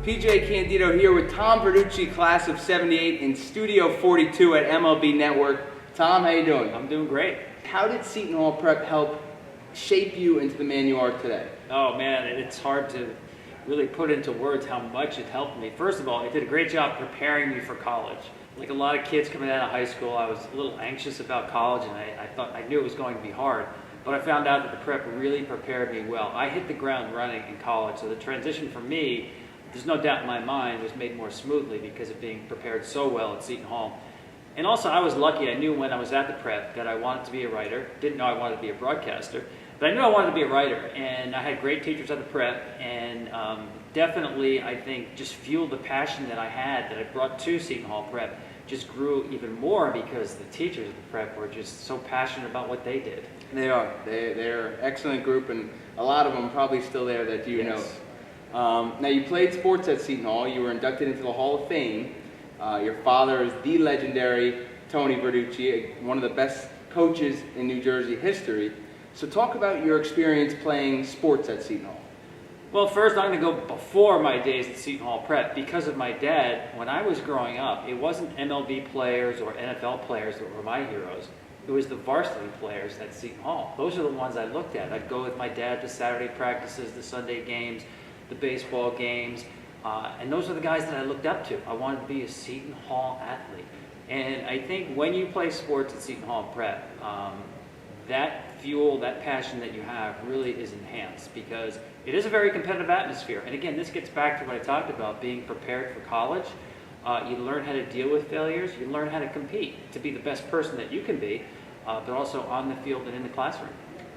PJ Candido here with Tom Verducci, class of '78 in Studio 42 at MLB Network. Tom, how you doing? I'm doing great. How did Seton Hall Prep help shape you into the man you are today? Oh man, it's hard to really put into words how much it helped me. First of all, it did a great job preparing me for college. Like a lot of kids coming out of high school, I was a little anxious about college, and I knew it was going to be hard. But I found out that the prep really prepared me well. I hit the ground running in college, so the transition for me, there's no doubt in my mind, was made more smoothly because of being prepared so well at Seton Hall. And also, I was lucky. I knew when I was at the prep that I wanted to be a writer. Didn't know I wanted to be a broadcaster, but I knew I wanted to be a writer. And I had great teachers at the prep, and definitely, I think, just fueled the passion that I had that I brought to Seton Hall Prep. Just grew even more because the teachers at the prep were just so passionate about what they did. They are. They're an excellent group, and a lot of them probably still there that you know. Now, you played sports at Seton Hall. You were inducted into the Hall of Fame. Your father is the legendary Tony Verducci, one of the best coaches in New Jersey history. So talk about your experience playing sports at Seton Hall. Well, first I'm going to go before my days at Seton Hall Prep. Because of my dad, when I was growing up, it wasn't MLB players or NFL players that were my heroes. It was the varsity players at Seton Hall. Those are the ones I looked at. I'd go with my dad to Saturday practices, the Sunday games, the baseball games, and those are the guys that I looked up to. I wanted to be a Seton Hall athlete. And I think when you play sports at Seton Hall Prep, that fuel, that passion that you have really is enhanced because it is a very competitive atmosphere. And again, this gets back to what I talked about, being prepared for college. You learn how to deal with failures. You learn how to compete to be the best person that you can be, but also on the field and in the classroom.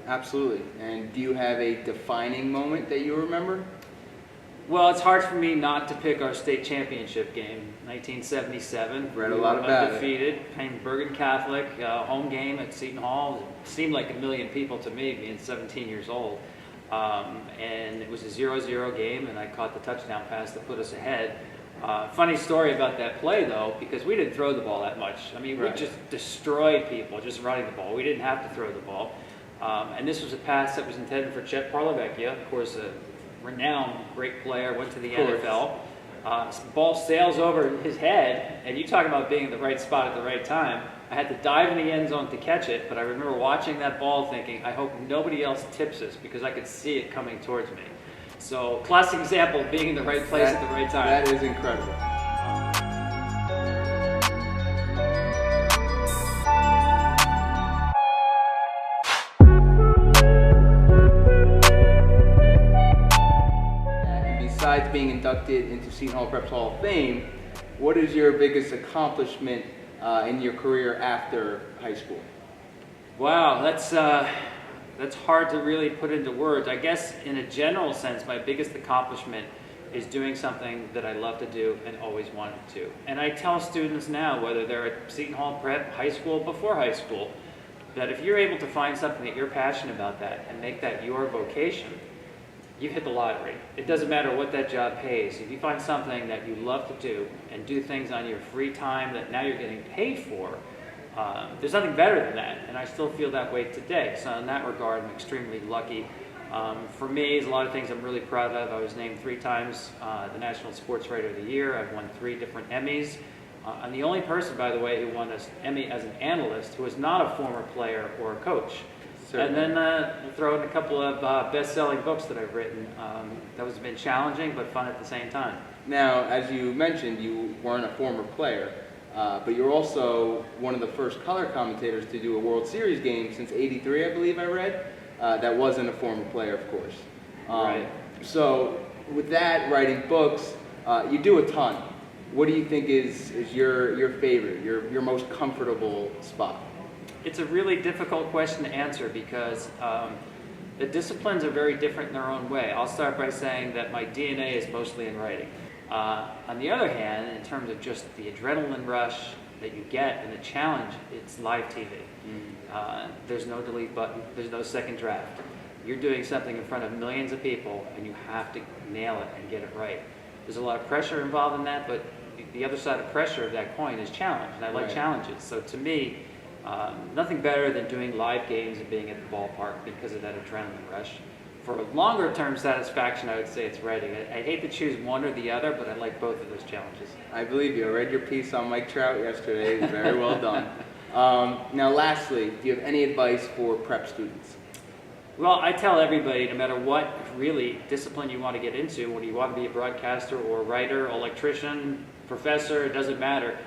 Absolutely. And do you have a defining moment that you remember? Well, it's hard for me not to pick our state championship game, 1977. Read a lot about undefeated, playing Bergen Catholic, home game at Seton Hall. It seemed like a million people to me, being 17 years old. And it was a 0-0 game, and I caught the touchdown pass that put us ahead. Funny story about that play, though, because we didn't throw the ball that much. I mean, we just destroyed people just running the ball. We didn't have to throw the ball. And this was a pass that was intended for Chet Parlavecchia, of course, a renowned great player, went to the NFL. Ball sails over his head, and you talk about being in the right spot at the right time. I had to dive in the end zone to catch it, but I remember watching that ball thinking, I hope nobody else tips this because I could see it coming towards me. So, classic example of being in the right place at the right time. That is incredible. Besides being inducted into Seton Hall Prep's Hall of Fame, what is your biggest accomplishment in your career after high school? Wow, that's hard to really put into words. I guess in a general sense, my biggest accomplishment is doing something that I love to do and always wanted to. And I tell students now, whether they're at Seton Hall Prep, high school, before high school, that if you're able to find something that you're passionate about that and make that your vocation, you've hit the lottery. It doesn't matter what that job pays. If you find something that you love to do and do things on your free time that now you're getting paid for, there's nothing better than that, and I still feel that way today. So in that regard, I'm extremely lucky. For me, there's a lot of things I'm really proud of. I was named 3 times the National Sports Writer of the Year. I've won 3 different Emmys. I'm the only person, by the way, who won an Emmy as an analyst who was not a former player or a coach. Certainly. And then throw in a couple of best-selling books that I've written. That has been challenging but fun at the same time. Now, as you mentioned, you weren't a former player, but you're also one of the first color commentators to do a World Series game since '83, I believe I read. That wasn't a former player, of course. Right. So with that, writing books, you do a ton. What do you think is your favorite, your most comfortable spot? It's a really difficult question to answer because the disciplines are very different in their own way. I'll start by saying that my DNA is mostly in writing. On the other hand, in terms of just the adrenaline rush that you get and the challenge, it's live TV. There's no delete button, there's no second draft. you're doing something in front of millions of people and you have to nail it and get it right. There's a lot of pressure involved in that, but the other side of pressure of that coin is challenge, and I like challenges. So to me, nothing better than doing live games and being at the ballpark because of that adrenaline rush. For longer term satisfaction, I would say it's writing. I hate to choose one or the other, but I like both of those challenges. I believe you. I read your piece on Mike Trout yesterday. It was very well done. Now lastly, do you have any advice for prep students? Well, I tell everybody, no matter what really discipline you want to get into, whether you want to be a broadcaster or a writer, electrician, professor, it doesn't matter,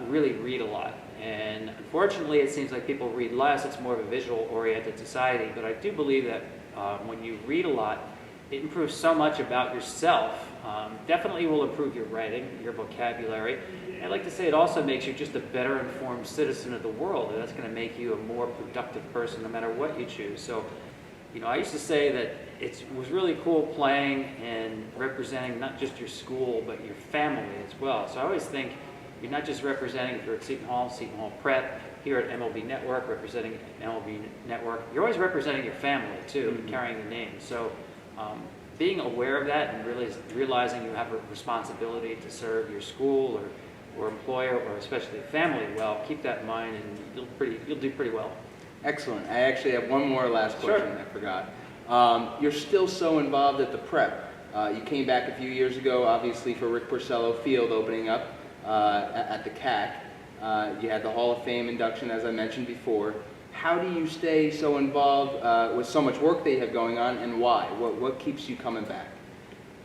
really read a lot. And unfortunately, it seems like people read less. It's more of a visual-oriented society. But I do believe that when you read a lot, it improves so much about yourself. Definitely will improve your writing, your vocabulary. And I'd like to say it also makes you just a better informed citizen of the world. And that's going to make you a more productive person no matter what you choose. So, you know, I used to say that it was really cool playing and representing not just your school, but your family as well. So I always think you're not just representing, if you're at Seton Hall Prep, here at MLB Network, representing MLB Network, you're always representing your family too, and carrying the name. So being aware of that and really realizing you have a responsibility to serve your school or employer or especially family well, keep that in mind and you'll do pretty well. Excellent. I actually have one more last question I forgot. You're still so involved at the Prep. You came back a few years ago, obviously, for Rick Porcello Field opening up at the CAC. You had the Hall of Fame induction, as I mentioned before. How do you stay so involved with so much work that you have going on, and why? What keeps you coming back?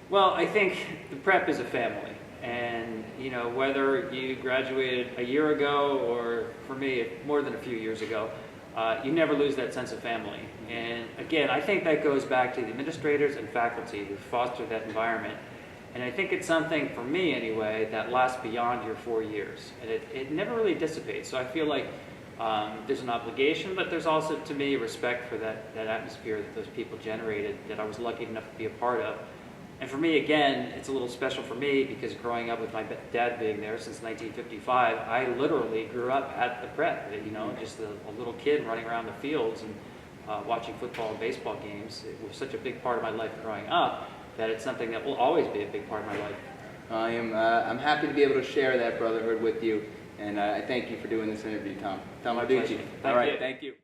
Well, I think the Prep is a family. And, you know, whether you graduated a year ago or, for me, more than a few years ago, you never lose that sense of family. And again, I think that goes back to the administrators and faculty who foster that environment. And I think it's something, for me anyway, that lasts beyond your 4 years. And it never really dissipates. So I feel like there's an obligation, but there's also, to me, respect for that atmosphere that those people generated that I was lucky enough to be a part of. And for me, again, it's a little special for me because growing up with my dad being there since 1955, I literally grew up at the Prep, you know, just a little kid running around the fields and watching football and baseball games. It was such a big part of my life growing up that it's something that will always be a big part of my life. I'm happy to be able to share that brotherhood with you, and I thank you for doing this interview, Tom. Tom Verducci. All right, thank you.